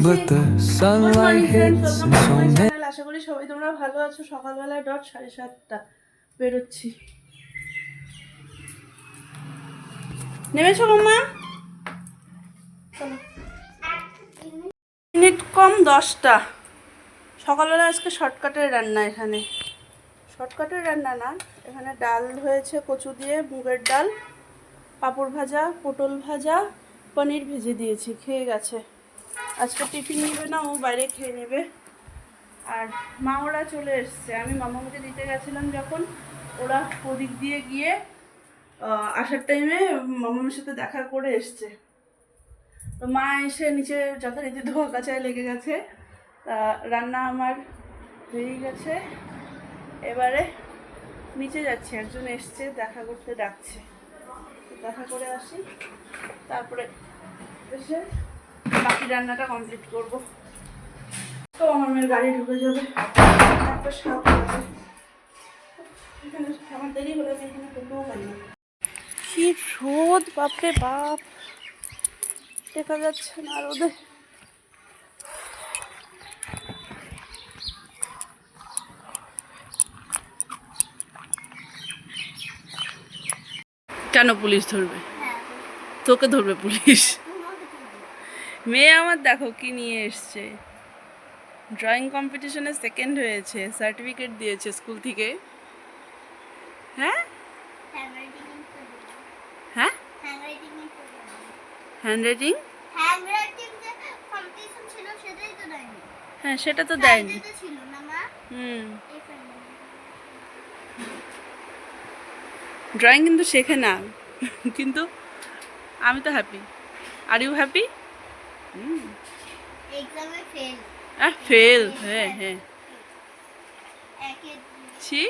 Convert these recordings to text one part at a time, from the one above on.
but the sunlight hits and so many. আশা করি সবাই তোমরা ভালো আছো। সকালবেলা 7:30 বেরোচ্ছি। নেমেছো মাম্মা? চলো। মিনিট কম 10টা। সকালবেলা আজকে শর্টকাটের রান্না। এখানে শর্টকাটের রান্না না, এখানে ডাল হয়েছে কচু দিয়ে, মুগের ডাল, পাঁপড় ভাজা, পটল ভাজা, পনির ভেজে দিয়েছি, খেয়ে গেছে। আজকে টিফিন নেবে না, ও বাইরে খেয়ে নেবে। আর মা ওরা চলে এসছে। আমি মামাকে দিতে গেছিলাম যখন, ওরা ওদিক দিয়ে গিয়ে আসার টাইমে মামার সাথে দেখা করে এসছে। তো মা এসে নিচে যথারীতি ধোয়া কাচায় লেগে গেছে। রান্না আমার হয়ে গেছে। এবারে নিচে যাচ্ছি, একজন এসছে দেখা করতে, ডাকছে, দেখা করে আসি, তারপরে এসে বাকি রান্নাটা কমপ্লিট করবো। তো আমার মেয়ের গাড়ি ঢুকে যাবে। একটা 7 বাজে। এখানে আমার দেরি হলে আমি এখানে ঢুকেও পারি না। কি রোদ, বাপরে বাপ, দেখা যাচ্ছে না রোদে। কেন পুলিশ ধরবে? তোকে ধরবে পুলিশ? মেয়ে আমার দেখো কি নিয়ে এসছে, ড্রয়িং কম্পিটিশনে সেকেন্ড হয়েছে, সার্টিফিকেট দিয়েছে স্কুল থেকে। হ্যাঁ হ্যাঁ, হ্যান্ডরাইটিং, হ্যাঁ সেটা তো দেয়নি। ড্রয়িং কিন্তু শেখে না, কিন্তু আমি তো happy. Are you happy? Fail, হ্যাঁ হ্যাঁ। ছি,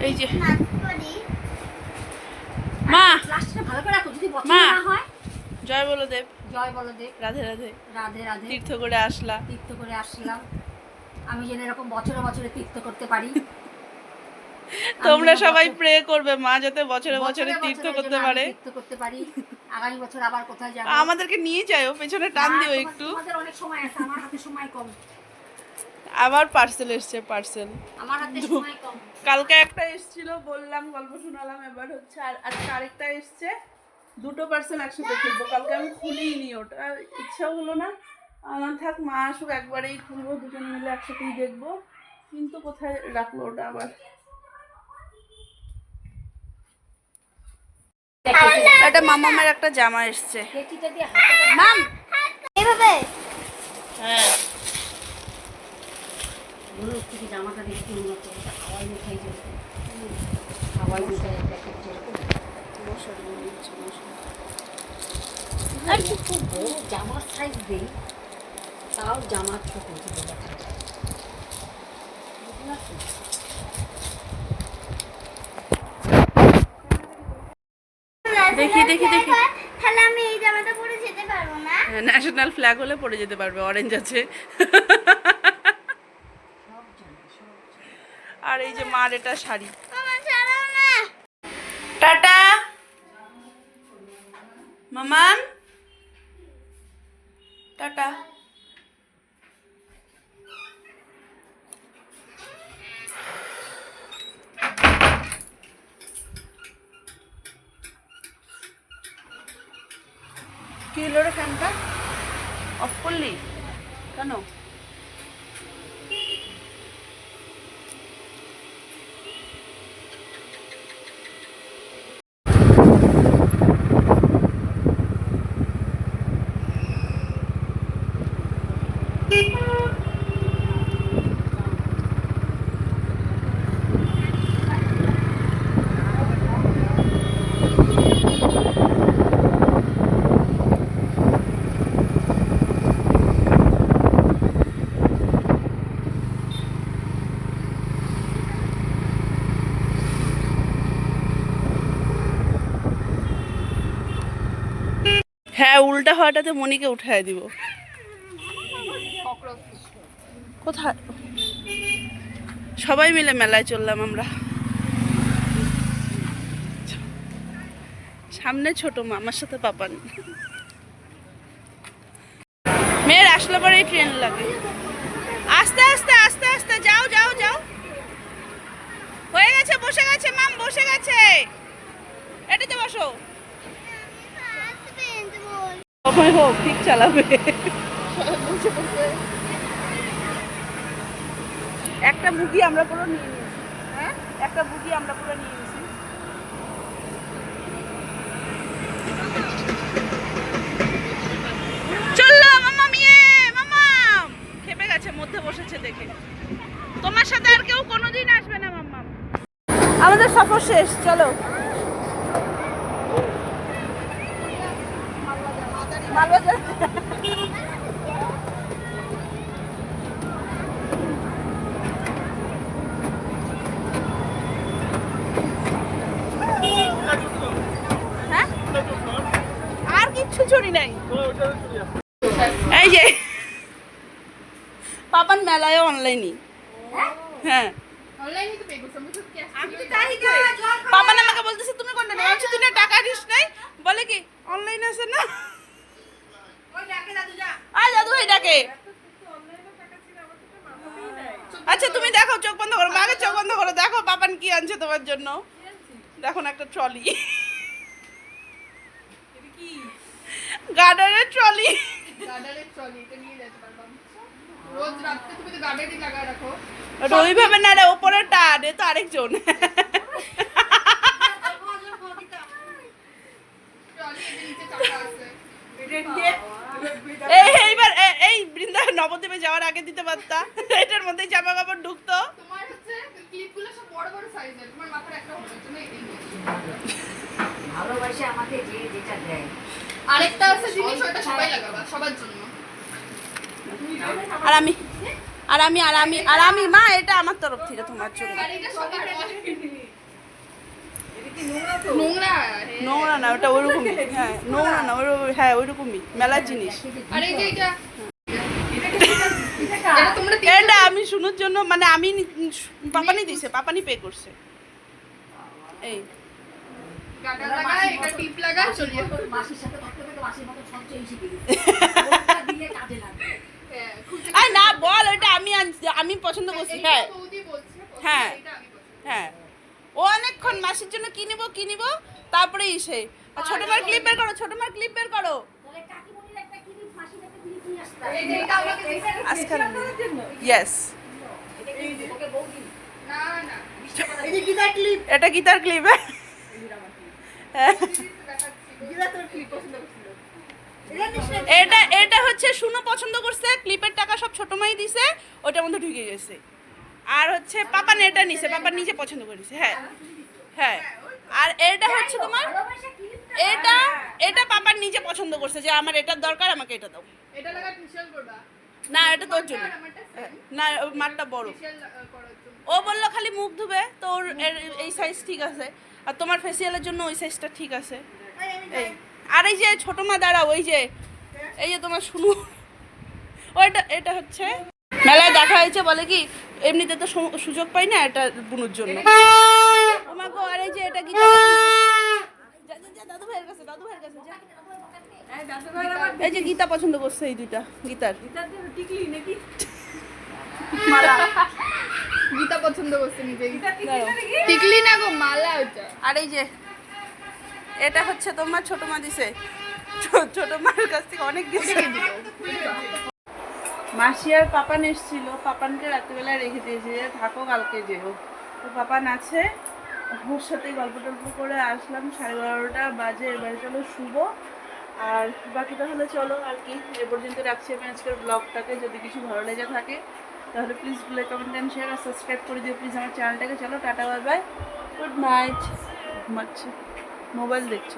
এই যে মা, মা জয় বলদেব, জয় বলদেব, রাধে রাধে, রাধে রাধে। তীর্থ করে আসলাম, তীর্থ করে আসলাম। আমি যেন এরকম বছরে বছরে তীর্থ করতে পারি। তোমরা সবাই প্রে করবে মা যাতে বছরে বছরে তীর্থ করতে পারে। তীর্থ করতে পারি। আগামী বছর আবার কোথায় যাব? আমাদেরকে নিয়ে যাও, পেছনে টান দিও একটু। আমাদের অনেক সময় আছে, আমার হাতে সময় কম। আবার পার্সেল এসছে, পার্সেল। আমার হাতে সময় কম। কালকে একটা এসেছিল, বললাম, গল্প শোনালাম। এবার হচ্ছে আজকে আরেকটা এসছে। দুটো পার্সেল একসাথে খুলবো। কালকে আমি খুলিনি, ওটা ইচ্ছা হলো না। আমার থাক, মা আসুক একবারেই খুলবো, দুজন মিলে একসাথেই দেখবো। কিন্তু কোথায় রাখলো ওটা আবার? এটা মামামের একটা জামা এসছে। মাম এইভাবে, হ্যাঁ বলো কি জামাটা দেখতে উন্নত, হাওয়াই উঠাই যাবে, হাওয়াই উঠাই প্যাকেট যেরকম মশারি নিচ্ছে, আর খুব বড় জামার সাইজ দেই, তাও জামার ছোট ছোট দেখা যায়। দেখি দেখি দেখি। তাহলে আমি এই জামাটা পরে যেতে পারবো না? ন্যাশনাল ফ্ল্যাগ হলে পরে যেতে পারবে, অরেঞ্জ আছে। আর এই যে মার এটা শাড়ি। Tata মামান, tata. কি হলো রে, ফ্যানটা অফ করলি কেন? হ্যাঁ, উল্টা হওয়াটাতে মনিকে উঠায় দিব। কোথায়? সবাই মিলে মেলায় চললাম আমরা। সামনে ছোট মা, আমার সাথে পাপান। আসলে পরেই ট্রেন লাগে। আস্তে আস্তে আস্তে আস্তে যাও যাও যাও। হয়ে গেছে, বসে গেছে মাম, বসে গেছে। এটাতে বসো। সময় হোক, ঠিক চালাবে। একটা বুগি আমরা পুরো নিয়ে নিয়েছি। হ্যাঁ, একটা বুগি আমরা পুরো নিয়ে নিয়েছি। চললো মামাম, মামাম খেপে গেছে, মধ্যে বসেছে দেখে। তোমার সাথে আর কেউ কোনোদিন আসবে না মাম্মাম। আমাদের সফর শেষ, চলো। মালবাজার। হ্যাঁ, আর কিচ্ছু চুরি নাই। এই যে পাপান মেলায় অনলাইনই। হ্যাঁ, পাপান আমাকে বলতেছে তুমি কোনটা নেবে? আমি তুই না টাকা দিস নাই, বলে কি অনলাইন আছে না। আয় দাদু ভাই ডাকে। আচ্ছা তুমি দেখো, চোখ বন্ধ করো, মাকে চোখ বন্ধ করো, দেখো পাপান কি আনছে তোমার জন্য। দেখো না একটা ট্রলি, গার্ডারের ট্রলি। ওটা ওইভাবে না রে, ওপরে টান, এ তো আরেকজন। এইবার এই বৃন্দা নবদ্বীপে যাওয়ার আগে দিতে পারতা, এটার মধ্যে জামা কাপড় ঢুকতো। তোমার হচ্ছে ক্লিপগুলো সব বড় বড় সাইজের, তোমার মাথার একটা হবে তুমি এই ভালোবাসে আমাকে যে যেটা দেয়। আরেকটা আছে জিনিস, ওটা সবাই লাগাবা, সবার জন্য। আর আমি আর আমি আর আমি আর আমি মা, এটা আমার তরফ থেকে তোমার জন্য। আর এটা সবার নোংরা। নোংরা না, ওটা ওইরকমই। হ্যাঁ, নোংরা না, হ্যাঁ ওইরকমই মেলার জিনিস। আর এই যে এটা এটা তোমরা এটা আমি শুনুর জন্য, মানে আমি পাপানি দিছে, পাপানি পে করছে। এই গাটা লাগা, এটা টিপ লাগা, চলিয়ে। মাসির সাথে থাকতে থাকতে মাসির মতো সঞ্চয় শিখে গেছে। ওটা দিয়ে কাজে লাগবে। হ্যাঁ, খুঁজে আরে না বল, ওটা আমি পছন্দ করছি। হ্যাঁ বৌদি বলছে হ্যাঁ এটা আমি পছন্দ। হ্যাঁ, ও অনেকক্ষণ মাসির জন্য কি নিব তারপরে এসে। আর ছোট মার ক্লিপ বের করো, ছোট মার ক্লিপ বের করো। তাহলে কাকিমণির একটা ক্লিপ, মাসির একটা ক্লিপ নিয়ে আসতে। এই যে এটা আমাকে দিছে। আজকাল ইয়েস, এটা কি ওকে বৌদি? না না, এই যে গিটার ক্লিপ। এটা গীতার ক্লিপ। এটা হচ্ছে শুনো পছন্দ করছে, ক্লিপের টাকা সব ছোট মাই দিছে, ওটার মধ্যে ঢুকে গেছে। আর হচ্ছে পাপান এটা নিছে, পাপান নিজে পছন্দ করেছে। হ্যাঁ হ্যাঁ, আর এটা হচ্ছে তোমার, এটা এটা পাপান নিজে পছন্দ করছে যে আমার এটার দরকার, আমাকে এটা দাও। এটা লাগা ফেশিয়াল করবা না, এটা তোর জন্য। আমারটা না, ওর মারটা বড়। ফেশিয়াল করার জন্য। ও বললো খালি মুখ ধুবে, তো ওর এই সাইজ ঠিক আছে। আর তোমার ফেসিয়ালের জন্য ওই সাইজটা ঠিক আছে। এই আর এই যে ছোট মা দাঁড়াও, ওই যে এই যে তোমার শুনু, ওইটা এটা হচ্ছে মেলায় দেখা হয়েছে, বলে কি এমনিতে তো সুযোগ পাই না এটা বুনুর জন্য। ও মা গো, আর এই যে এটা গীতা, দাদু ভাইয়ের কাছে, দাদু ভাইয়ের কাছে যা। এই যে গীতা পছন্দ করছে এই দুইটা, গীতার মালা। গীতা পছন্দ করছে নিজেই। দাঁড়াও। টিকলি না গো, মালা ওটা। আর এই যে এটা হচ্ছে তোমার ছোট মা দিছে, ছোট মার কাছ থেকে অনেক কিছু। মাসি আর পাপান এসেছিল, পাপানকে রাত্রিবেলা রেখে দিয়েছে যে থাকো, কালকে যেও। তো পাপান আছে, ওর সাথে গল্প টল্প করে আসলাম। 11:30 বাজে, এবার চলো শুভ। আর বাকি তাহলে চলো আর কি, এ পর্যন্ত রাখছি আমি আজকের ব্লগটাকে। যদি কিছু ভালো লেগে থাকে তাহলে please like, comment and share আর সাবস্ক্রাইব করে দিও প্লিজ আমার চ্যানেলটাকে। চলো টাটা, বাই বাই, গুড নাইট। ঘুমাচ্ছে, মোবাইল দেখছে।